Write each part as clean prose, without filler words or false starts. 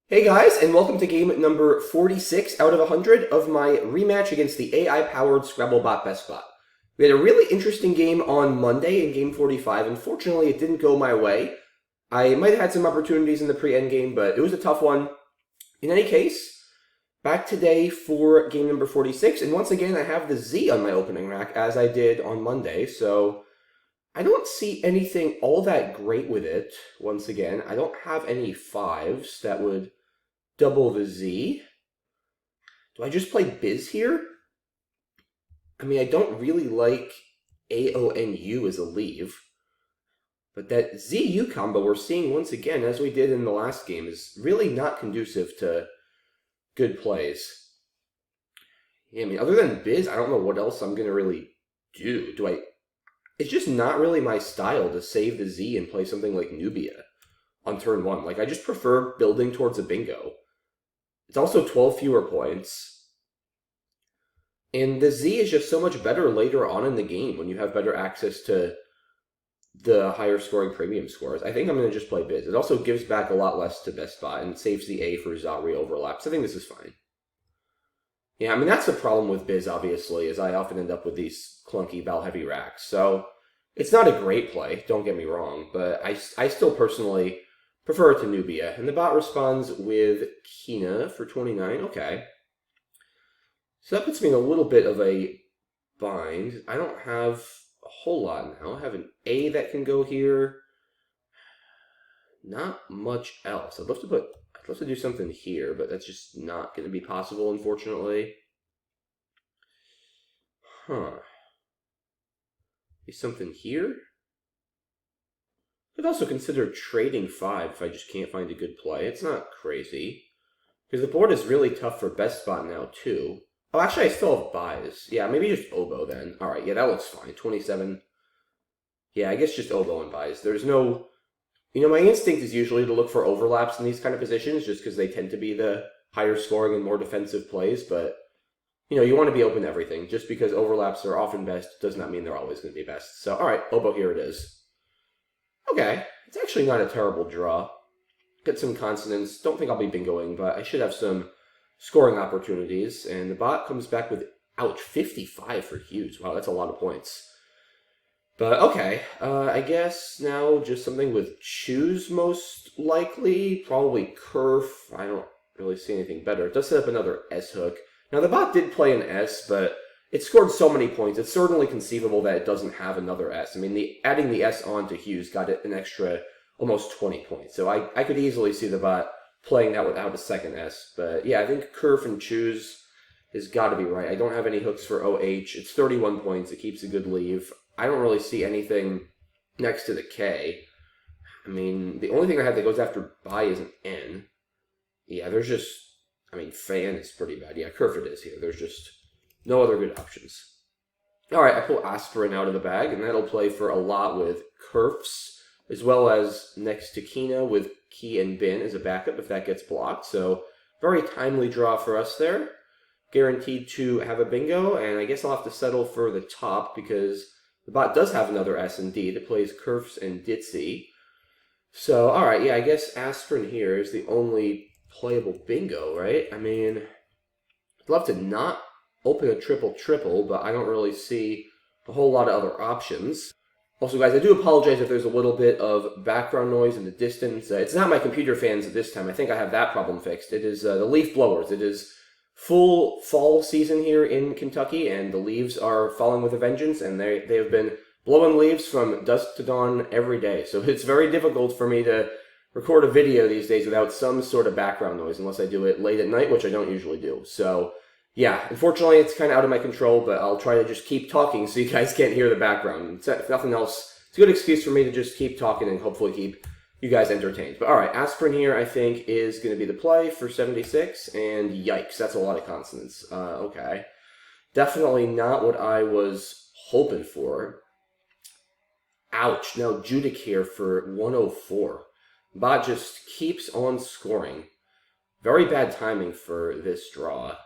Hey guys, and welcome to game number 46 out of 100 of my rematch against the AI-powered Scrabble BestBot. We had a really interesting game on Monday in game 45. Unfortunately, it didn't go my way. I might have had some opportunities in the pre-end game, but it was a tough one. In any case, back today for game number 46, and once again, I have the Z on my opening rack, as I did on Monday, so I don't see anything all that great with it, once again. I don't have any fives that would double the Z. Do I just play Biz here? I mean, I don't really like AONU as a leave. But that ZU combo we're seeing once again, as we did in the last game, is really not conducive to good plays. Yeah, I mean, other than Biz, I don't know what else I'm going to really do. It's just not really my style to save the Z and play something like Nubia on turn one. Like, I just prefer building towards a bingo. It's also 12 fewer points. And the Z is just so much better later on in the game when you have better access to the higher scoring premium scores. I think I'm going to just play Biz. It also gives back a lot less to BestBot and saves the A for Zari overlaps. I think this is fine. Yeah, I mean, that's the problem with Biz, obviously, is I often end up with these clunky ball-heavy racks. So it's not a great play, don't get me wrong, but I still personally prefer it to Nubia. And the bot responds with Kina for 29. Okay. So that puts me in a little bit of a bind. I don't have a whole lot now. I have an A that can go here. Not much else. I'd love to do something here, but that's just not going to be possible, unfortunately. Huh. Maybe something here? I'd also consider trading 5 if I just can't find a good play. It's not crazy. Because the board is really tough for BestBot now, too. Oh, actually, I still have buys. Yeah, maybe just Oboe then. Alright, yeah, that looks fine. 27. Yeah, I guess just Oboe and buys. There's no... You know, my instinct is usually to look for overlaps in these kind of positions, just because they tend to be the higher scoring and more defensive plays, but... You know, you want to be open to everything. Just because overlaps are often best does not mean they're always going to be best. So, alright, Oboe, here it is. Okay, it's actually not a terrible draw. Get some consonants. Don't think I'll be bingoing, but I should have some scoring opportunities. And the bot comes back with, ouch, 55 for Hughes. Wow, that's a lot of points. But okay, I guess now just something with choose most likely. Probably Kerf. I don't really see anything better. It does set up another S hook. Now the bot did play an S, but it scored so many points, it's certainly conceivable that it doesn't have another S. I mean, adding the S on to Hughes got it an extra almost 20 points. So I could easily see the bot playing that without a second S. But yeah, I think Kerf and choose has got to be right. I don't have any hooks for OH. It's 31 points. It keeps a good leave. I don't really see anything next to the K. I mean, the only thing I have that goes after buy is an N. Yeah, there's just... I mean, fan is pretty bad. Yeah, Kerf it is here. There's just... no other good options. Alright, I pull Aspirin out of the bag, and that'll play for a lot with Kerfs, as well as next to Kina with Key and Bin as a backup if that gets blocked. So, very timely draw for us there. Guaranteed to have a bingo, and I guess I'll have to settle for the top because the bot does have another S indeed. It plays Kerfs and Ditzy. So, alright, yeah, I guess Aspirin here is the only playable bingo, right? I mean, I'd love to not open a triple-triple, but I don't really see a whole lot of other options. Also, guys, I do apologize if there's a little bit of background noise in the distance. It's not my computer fans at this time. I think I have that problem fixed. It is the leaf blowers. It is full fall season here in Kentucky, and the leaves are falling with a vengeance, and they have been blowing leaves from dusk to dawn every day. So it's very difficult for me to record a video these days without some sort of background noise, unless I do it late at night, which I don't usually do. So... yeah, unfortunately, it's kind of out of my control, but I'll try to just keep talking so you guys can't hear the background. If nothing else, it's a good excuse for me to just keep talking and hopefully keep you guys entertained. But alright, Aspirin here, I think, is going to be the play for 76, and yikes, that's a lot of consonants. Okay. Definitely not what I was hoping for. Ouch, now Judic here for 104. Bot just keeps on scoring. Very bad timing for this draw.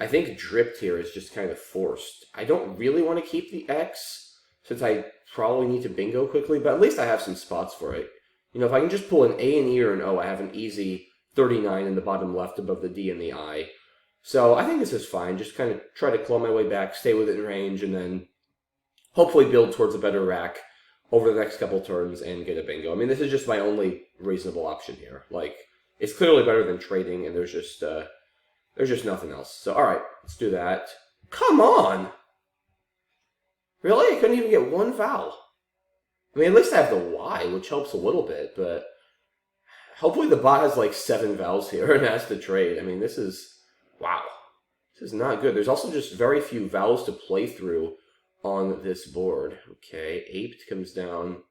I think dripped here is just kind of forced. I don't really want to keep the X, since I probably need to bingo quickly, but at least I have some spots for it. You know, if I can just pull an A, an E, or an O, I have an easy 39 in the bottom left above the D and the I. So I think this is fine. Just kind of try to claw my way back, stay within range, and then hopefully build towards a better rack over the next couple turns and get a bingo. I mean, this is just my only reasonable option here. Like, it's clearly better than trading, and there's just nothing else. So, all right, let's do that. Come on! Really? I couldn't even get one vowel. I mean, at least I have the Y, which helps a little bit, but hopefully the bot has like 7 vowels here and has to trade. I mean, this is, wow. This is not good. There's also just very few vowels to play through on this board. Okay, aped comes down.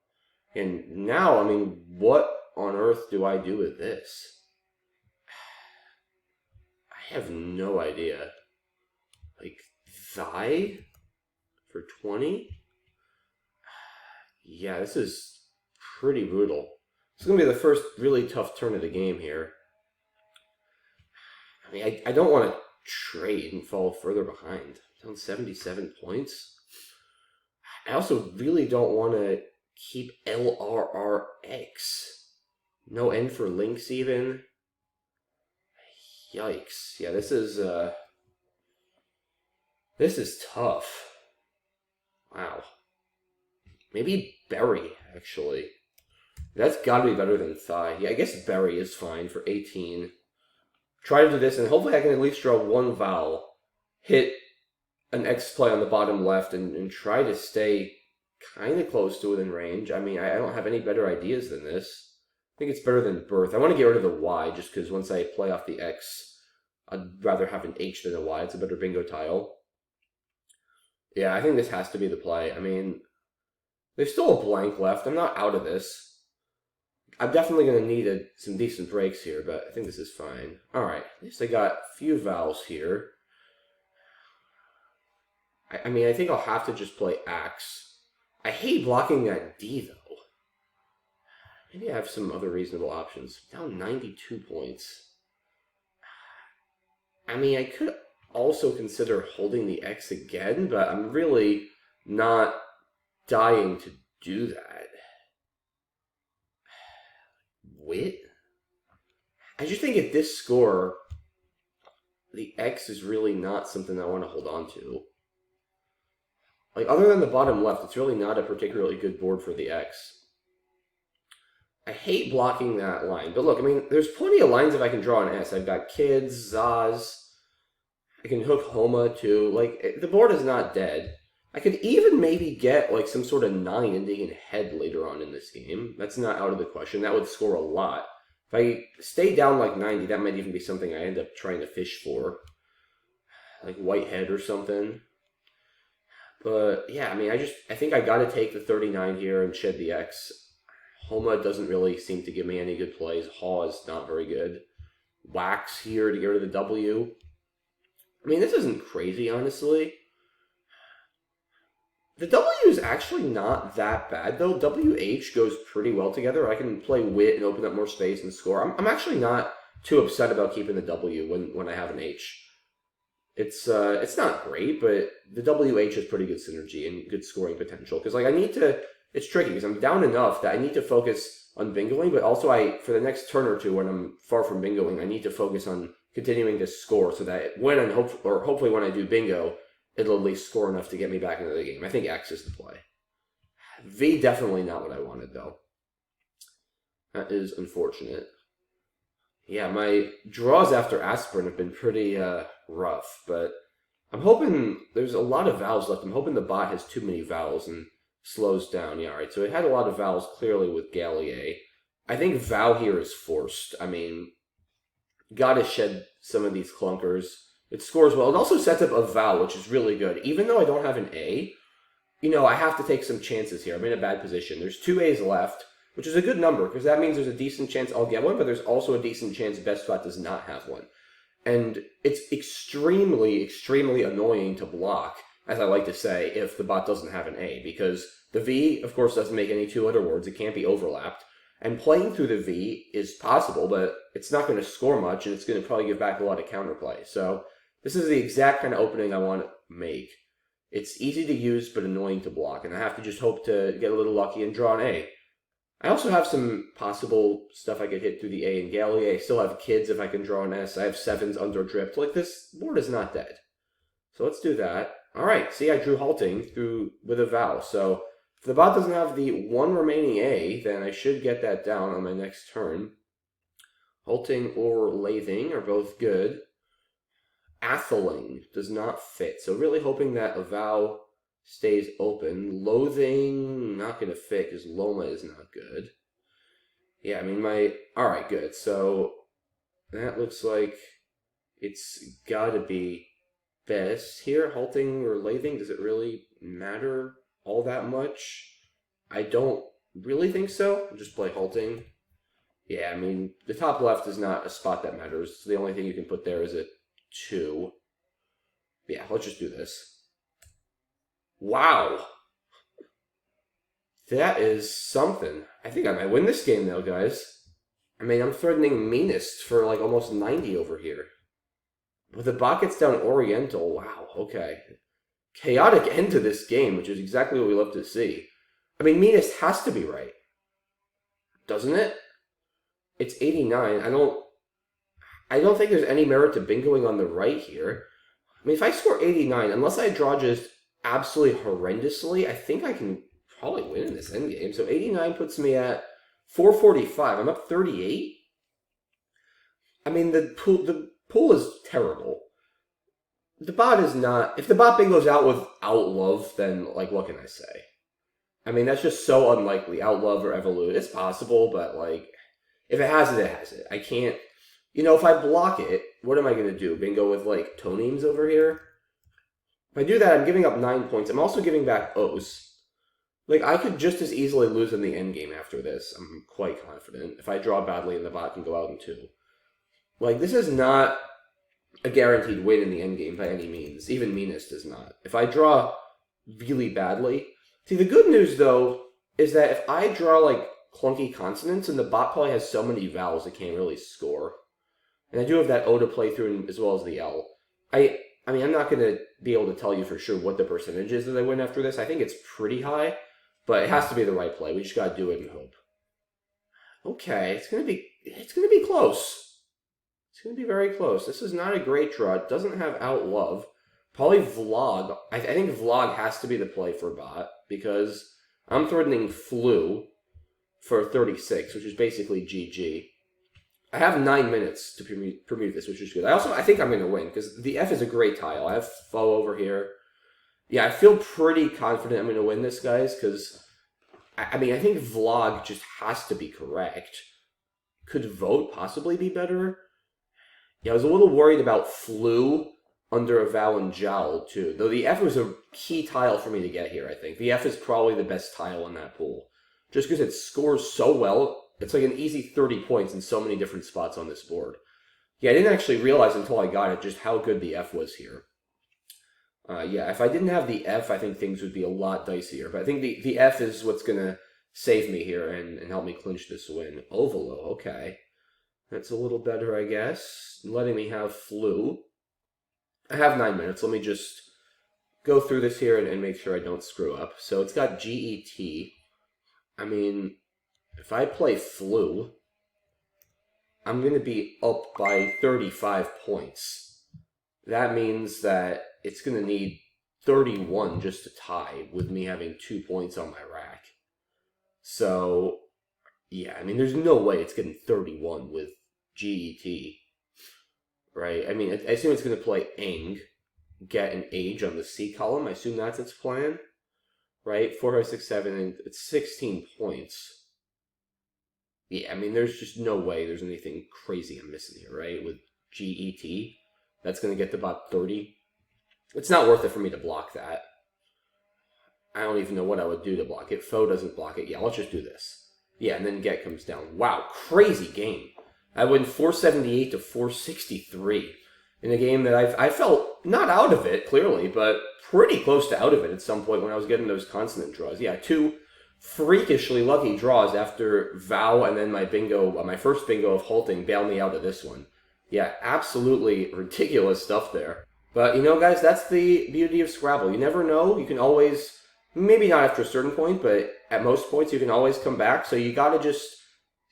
And now, I mean, what on earth do I do with this? I have no idea. Like, thigh for 20? Yeah, this is pretty brutal. This is going to be the first really tough turn of the game here. I mean, I don't want to trade and fall further behind. Down 77 points. I also really don't want to keep LRRX. No N for links even. Yikes. Yeah, this is tough. Wow. Maybe berry, actually. That's got to be better than thigh. Yeah, I guess berry is fine for 18. Try to do this, and hopefully I can at least draw one vowel. Hit an X play on the bottom left, and try to stay kind of close to within range. I mean, I don't have any better ideas than this. I think it's better than birth. I want to get rid of the Y, just because once I play off the X, I'd rather have an H than a Y. It's a better bingo tile. Yeah, I think this has to be the play. I mean, there's still a blank left. I'm not out of this. I'm definitely going to need some decent breaks here, but I think this is fine. All right, at least I got a few vowels here. I mean, I think I'll have to just play axe. I hate blocking that D, though. Maybe I have some other reasonable options. Down 92 points. I mean, I could also consider holding the X again, but I'm really not dying to do that. Wit? I just think at this score, the X is really not something I want to hold on to. Like, other than the bottom left, it's really not a particularly good board for the X. I hate blocking that line. But look, I mean, there's plenty of lines if I can draw an S. I've got kids, Zaz. I can hook Homa, too. Like, the board is not dead. I could even maybe get, like, some sort of 9 ending in head later on in this game. That's not out of the question. That would score a lot. If I stay down, like, 90, that might even be something I end up trying to fish for. Like, white head or something. But, yeah, I mean, I think I gotta take the 39 here and shed the X. Homa doesn't really seem to give me any good plays. Haw is not very good. Wax here to get rid of the W. I mean, this isn't crazy, honestly. The W is actually not that bad, though. WH goes pretty well together. I can play wit and open up more space and score. I'm actually not too upset about keeping the W when I have an H. It's not great, but the WH has pretty good synergy and good scoring potential. Because, like, it's tricky, because I'm down enough that I need to focus on bingoing, but also for the next turn or two when I'm far from bingoing, I need to focus on continuing to score so that hopefully when I do bingo, it'll at least score enough to get me back into the game. I think X is the play. V, definitely not what I wanted, though. That is unfortunate. Yeah, my draws after aspirin have been pretty rough, but I'm hoping there's a lot of vowels left. I'm hoping the bot has too many vowels and slows down. Yeah, all right, so it had a lot of vowels clearly with Gallier. I think vowel here is forced. I mean, gotta shed some of these clunkers. It scores well. It also sets up a vowel, which is really good. Even though I don't have an A, I have to take some chances here. I'm in a bad position. There's 2 A's left, which is a good number, because that means there's a decent chance I'll get one, but there's also a decent chance BestBot does not have one. And it's extremely, extremely annoying to block, as I like to say, if the bot doesn't have an A, because the V, of course, doesn't make any 2-letter words. It can't be overlapped. And playing through the V is possible, but it's not going to score much, and it's going to probably give back a lot of counterplay. So this is the exact kind of opening I want to make. It's easy to use, but annoying to block, and I have to just hope to get a little lucky and draw an A. I also have some possible stuff I could hit through the A and galley. I still have kids if I can draw an S. I have 7s under drift. Like, this board is not dead. So let's do that. All right, see, I drew halting through with a vowel. So if the bot doesn't have the 1 remaining A, then I should get that down on my next turn. Halting or lathing are both good. Atheling does not fit. So really hoping that a vowel stays open. Loathing, not going to fit because Loma is not good. Yeah, I mean, alright, good. So that looks like it's got to be best here. Halting or lathing, does it really matter all that much? I don't really think so. I'll just play halting. Yeah, I mean, the top left is not a spot that matters. The only thing you can put there is a 2. Yeah, let's just do this. Wow. That is something. I think I might win this game, though, guys. I mean, I'm threatening meanest for, like, almost 90 over here. But the bot gets down Oriental. Wow, okay. Chaotic end to this game, which is exactly what we love to see. I mean, meanest has to be right. Doesn't it? It's 89. I don't think there's any merit to bingoing on the right here. I mean, if I score 89, unless I draw just absolutely horrendously, I think I can probably win in this endgame. So 89 puts me at 445. I'm up 38. I mean, the pool is terrible. The bot is not... If the bot bingoes out with Outlove, then, like, what can I say? I mean, that's just so unlikely. Outlove or Evolute. It's possible, but, like, if it has it, it has it. I can't... You know, if I block it, what am I going to do? Bingo with, like, tonemes over here? If I do that, I'm giving up 9 points. I'm also giving back O's. Like, I could just as easily lose in the endgame after this. I'm quite confident. If I draw badly and the bot can go out in 2. Like, this is not a guaranteed win in the endgame by any means. Even meanest is not. If I draw really badly... See, the good news, though, is that if I draw, like, clunky consonants, and the bot probably has so many vowels it can't really score. And I do have that O to play through as well as the L. I mean, I'm not going to be able to tell you for sure what the percentage is that I win after this. I think it's pretty high, but it has to be the right play. We just got to do it and hope. Okay, it's going to be close. It's going to be very close. This is not a great draw. It doesn't have Outlove. Probably Vlog. I think Vlog has to be the play for bot, because I'm threatening Flu for 36, which is basically GG. I have 9 minutes to permute this, which is good. I think I'm going to win, because the F is a great tile. I have Foe over here. Yeah, I feel pretty confident I'm going to win this, guys, because, I mean, I think Vlog just has to be correct. Could Vote possibly be better? Yeah, I was a little worried about Flu under a vowel and jowl, too. Though the F was a key tile for me to get here, I think. The F is probably the best tile in that pool. Just because it scores so well, it's like an easy 30 points in so many different spots on this board. Yeah, I didn't actually realize until I got it just how good the F was here. Yeah, if I didn't have the F, I think things would be a lot dicier. But I think the F is what's going to save me here and help me clinch this win. Ovalo, okay. That's a little better, I guess. Letting me have Flu. I have 9 minutes. Let me just go through this here and make sure I don't screw up. So it's got GET. I mean, if I play Flu, I'm going to be up by 35 points. That means that it's going to need 31 just to tie, with me having 2 points on my rack. So, yeah, I mean, there's no way it's getting 31 with GET. Right? I mean, I assume it's going to play Eng, get an age on the C column. I assume that's its plan. Right? 4, 5, 6, 7, and it's 16 points. Yeah, I mean, there's just no way there's anything crazy I'm missing here, right? With GET, that's going to get to about 30. It's not worth it for me to block that. I don't even know what I would do to block it. Foe doesn't block it. Yeah, let's just do this. Yeah, and then get comes down. Wow, crazy game. I win 478 to 463 in a game that I felt not out of it, clearly, but pretty close to out of it at some point when I was getting those consonant draws. Yeah, 2 freakishly lucky draws after Vow and then my bingo, my first bingo of halting bailed me out of this one. Yeah, absolutely ridiculous stuff there. But, you know, guys, that's the beauty of Scrabble. You never know. You can always Maybe not after a certain point, but at most points you can always come back. So you got to just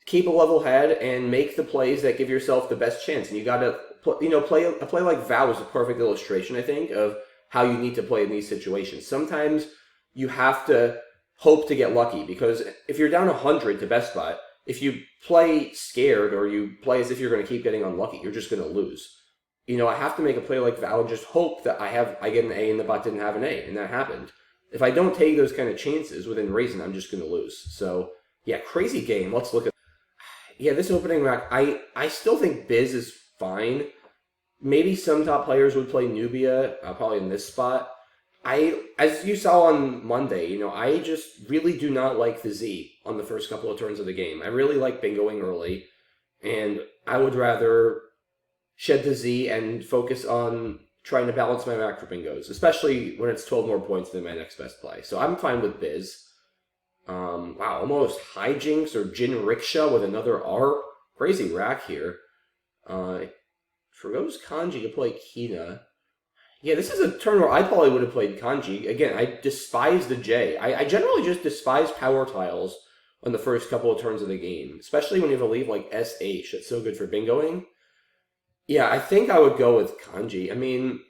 keep a level head and make the plays that give yourself the best chance. And you got to, play a play like Vow is a perfect illustration, I think, of how you need to play in these situations. Sometimes you have to hope to get lucky, because if you're down 100 to BestBot, if you play scared or you play as if you're going to keep getting unlucky, you're just going to lose. I have to make a play like Vow and just hope that I get an A and the bot didn't have an A, and that happened. If I don't take those kind of chances within reason, I'm just going to lose. So, yeah, crazy game. Let's look at... Yeah, this opening rack, I still think Biz is fine. Maybe some top players would play Nubia, probably in this spot. As you saw on Monday, I just really do not like the Z on the first couple of turns of the game. I really like bingoing early, and I would rather shed the Z and focus on trying to balance my macro bingos, especially when it's 12 more points than my next best play. So I'm fine with Biz. Wow, almost hijinks or Jin Rickshaw with another R. Crazy rack here. Forgoes Kanji to play Kina. Yeah, this is a turn where I probably would have played Kanji. Again, I despise the J. I generally just despise power tiles on the first couple of turns of the game, especially when you have a leave like SH. That's so good for bingoing. Yeah, I think I would go with Kanji. I mean,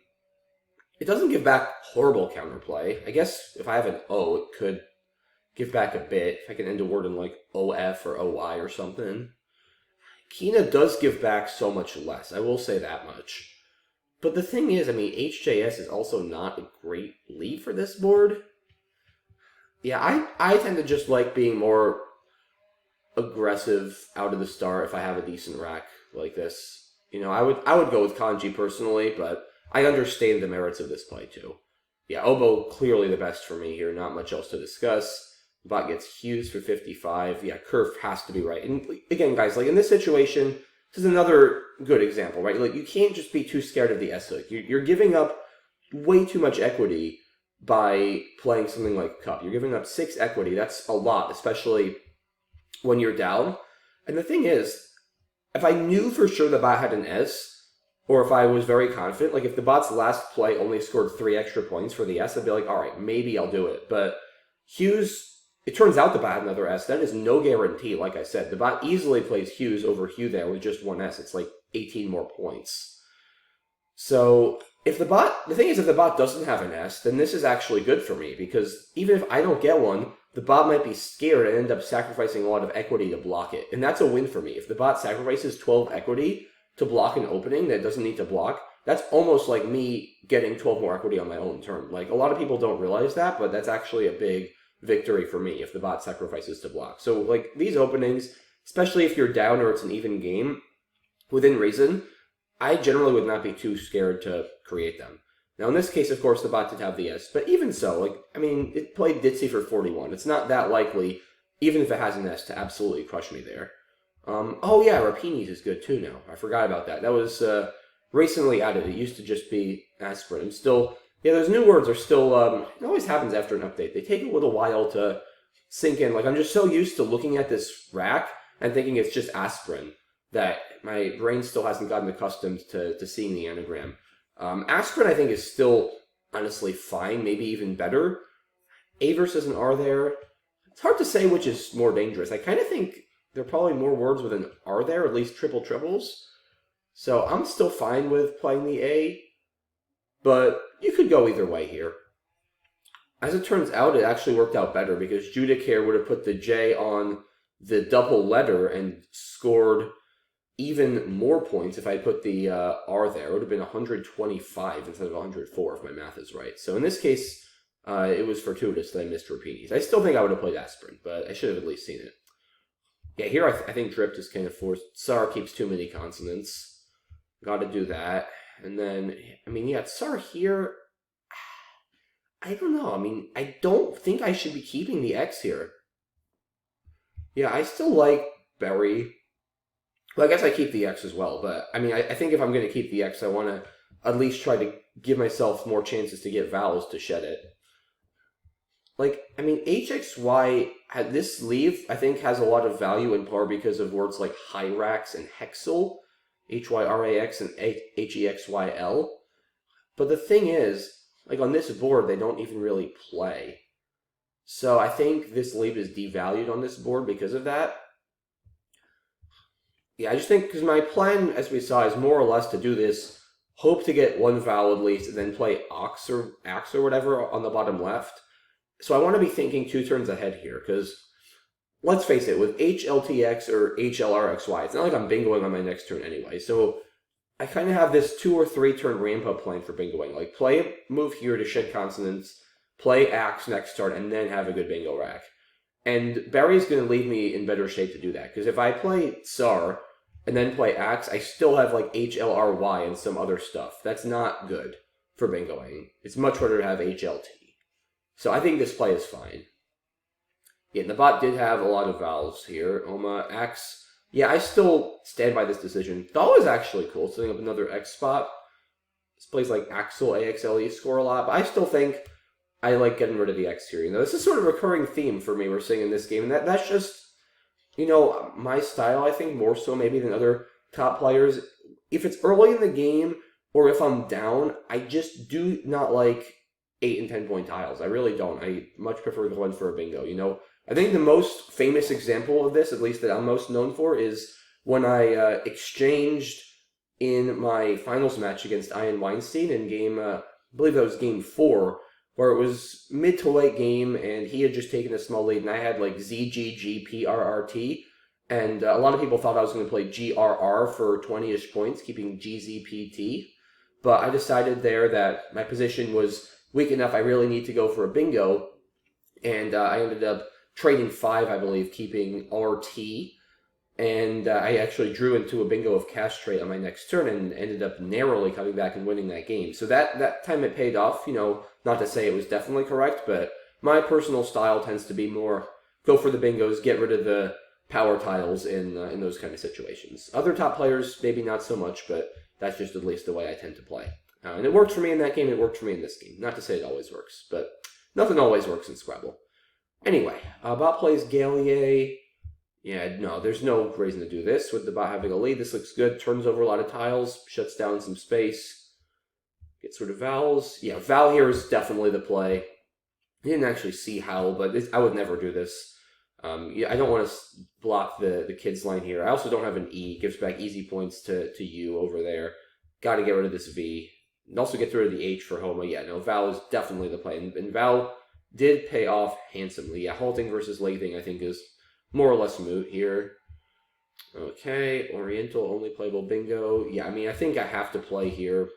it doesn't give back horrible counterplay. I guess if I have an O, it could give back a bit. If I can end a word in like OF or OY or something. Kina does give back so much less. I will say that much. But the thing is, I mean, HJS is also not a great lead for this board. Yeah, I tend to just like being more aggressive out of the start if I have a decent rack like this. I would go with Kanji personally, but I understand the merits of this play too. Yeah, Oboe clearly the best for me here. Not much else to discuss. Bot gets Hughes for 55. Yeah, Kerf has to be right. And again, guys, like in this situation, this is another good example, right? Like you can't just be too scared of the S-hook. You're giving up way too much equity by playing something like Cup. You're giving up 6 equity. That's a lot, especially when you're down. And the thing is, if I knew for sure the bot had an S, or if I was very confident, like if the bot's last play only scored 3 extra points for the S, I'd be like, all right, maybe I'll do it. But Hughes, it turns out the bot had another S. That is no guarantee, like I said. The bot easily plays Hughes over Hugh there with just 1 S. It's like 18 more points. So the thing is, if the bot doesn't have an S, then this is actually good for me, because even if I don't get one, the bot might be scared and end up sacrificing a lot of equity to block it. And that's a win for me. If the bot sacrifices 12 equity to block an opening that doesn't need to block, that's almost like me getting 12 more equity on my own turn. Like, a lot of people don't realize that, but that's actually a big victory for me if the bot sacrifices to block. So, like, these openings, especially if you're down or it's an even game, within reason, I generally would not be too scared to create them. Now, in this case, of course, the bot did have the S, but even so, like, I mean, it played Ditzy for 41. It's not that likely, even if it has an S, to absolutely crush me there. Oh yeah, Rapini's is good too now. I forgot about that. That was recently added. It used to just be aspirin. I'm still, yeah, those new words are still, it always happens after an update. They take a little while to sink in. Like, I'm just so used to looking at this rack and thinking it's just aspirin that my brain still hasn't gotten accustomed to seeing the anagram. Aspirin, I think, is still honestly fine, maybe even better. A versus an R there. It's hard to say which is more dangerous. I kind of think there are probably more words with an R there, at least triple triples. So I'm still fine with playing the A, but you could go either way here. As it turns out, it actually worked out better, because Judicare would have put the J on the double letter and scored even more points if I put the R there. It would have been 125 instead of 104 if my math is right. So in this case, it was fortuitous that I missed Rapini's. I still think I would have played aspirin, but I should have at least seen it. Yeah, here I think Drift is kind of forced. Tsar keeps too many consonants. Got to do that. And then, I mean, yeah, Tsar here, I don't know. I mean, I don't think I should be keeping the X here. Yeah, I still like Berry. Well, I guess I keep the X as well, but I mean, I think if I'm going to keep the X, I want to at least try to give myself more chances to get vowels to shed it. Like, I mean, HXY, this leave, I think, has a lot of value in part because of words like Hyrax and Hexyl, Hyrax and Hexyl. But the thing is, like, on this board, they don't even really play. So I think this lead is devalued on this board because of that. Yeah, I just think, because my plan, as we saw, is more or less to do this, hope to get one vowel at least, and then play ox or ax or whatever on the bottom left. So I want to be thinking 2 turns ahead here, because let's face it, with HLTX or HLRXY, it's not like I'm bingoing on my next turn anyway. So I kind of have this 2 or 3 turn ramp up plan for bingoing. Like, play a move here to shed consonants, play axe next turn, and then have a good bingo rack. And Barry's going to leave me in better shape to do that, because if I play SAR and then play axe, I still have like HLRY and some other stuff. That's not good for bingoing. It's much harder to have HLT. So I think this play is fine. Yeah, and the bot did have a lot of vowels here. Oma, axe. Yeah, I still stand by this decision. Thal is actually cool, setting up another X spot. This plays like Axel, AXLE score a lot, but I still think I like getting rid of the X here. You know, this is sort of a recurring theme for me we're seeing in this game, and that's just, you know, my style, I think, more so maybe than other top players. If it's early in the game, or if I'm down, I just do not like 8 and 10 point tiles. I really don't. I much prefer going for a bingo, you know. I think the most famous example of this, at least that I'm most known for, is when I exchanged in my finals match against Ian Weinstein in game, I believe that was game 4, where it was mid to late game, and he had just taken a small lead, and I had like ZGGPRRT, and a lot of people thought I was going to play GRR for 20-ish points, keeping GZPT, but I decided there that my position was weak enough, I really need to go for a bingo, and I ended up trading 5, I believe, keeping RT, and I actually drew into a bingo of cash trade on my next turn and ended up narrowly coming back and winning that game. So that time it paid off, you know, not to say it was definitely correct, but my personal style tends to be more go for the bingos, get rid of the power tiles in those kind of situations. Other top players, maybe not so much, but that's just at least the way I tend to play. And it worked for me in that game, it worked for me in this game. Not to say it always works, but nothing always works in Scrabble. Anyway, bot plays Gallier. Yeah, no, there's no reason to do this with the bot having a lead. This looks good. Turns over a lot of tiles, shuts down some space. Gets rid of vowels. Yeah, vowel here is definitely the play. I didn't actually see how, but I would never do this. Yeah, I don't want to block the kids line here. I also don't have an E. Gives back easy points to U over there. Got to get rid of this V. And also get rid of the H for Homa. Yeah, no, vowel is definitely the play. And vowel did pay off handsomely. Yeah, halting versus lathing, I think, is more or less moot here. Okay, Oriental, only playable bingo. Yeah, I mean, I think I have to play here.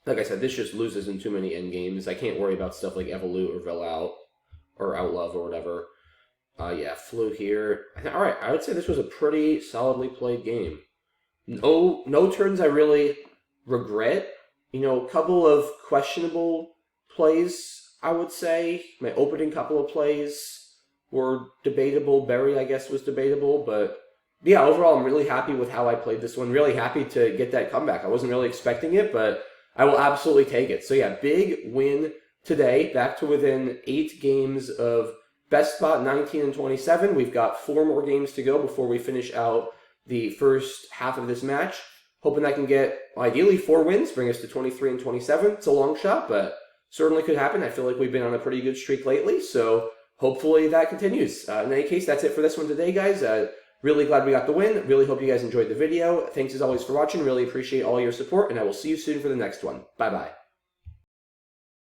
Like I said, this just loses in too many endgames. I can't worry about stuff like Evolute or Velout or Outlove or whatever. Yeah, flew here. Alright, I would say this was a pretty solidly played game. No turns I really regret. You know, a couple of questionable plays, I would say. My opening couple of plays were debatable. Berry, I guess, was debatable. But yeah, overall, I'm really happy with how I played this one. Really happy to get that comeback. I wasn't really expecting it, but I will absolutely take it. So yeah, big win today. Back to within 8 games of BestBot 19 and 27. We've got 4 more games to go before we finish out the first half of this match. Hoping I can get, ideally, 4 wins, bring us to 23 and 27. It's a long shot, but certainly could happen. I feel like we've been on a pretty good streak lately, so hopefully that continues. In any case, that's it for this one today, guys. Really glad we got the win. Really hope you guys enjoyed the video. Thanks as always for watching. Really appreciate all your support, and I will see you soon for the next one. Bye-bye.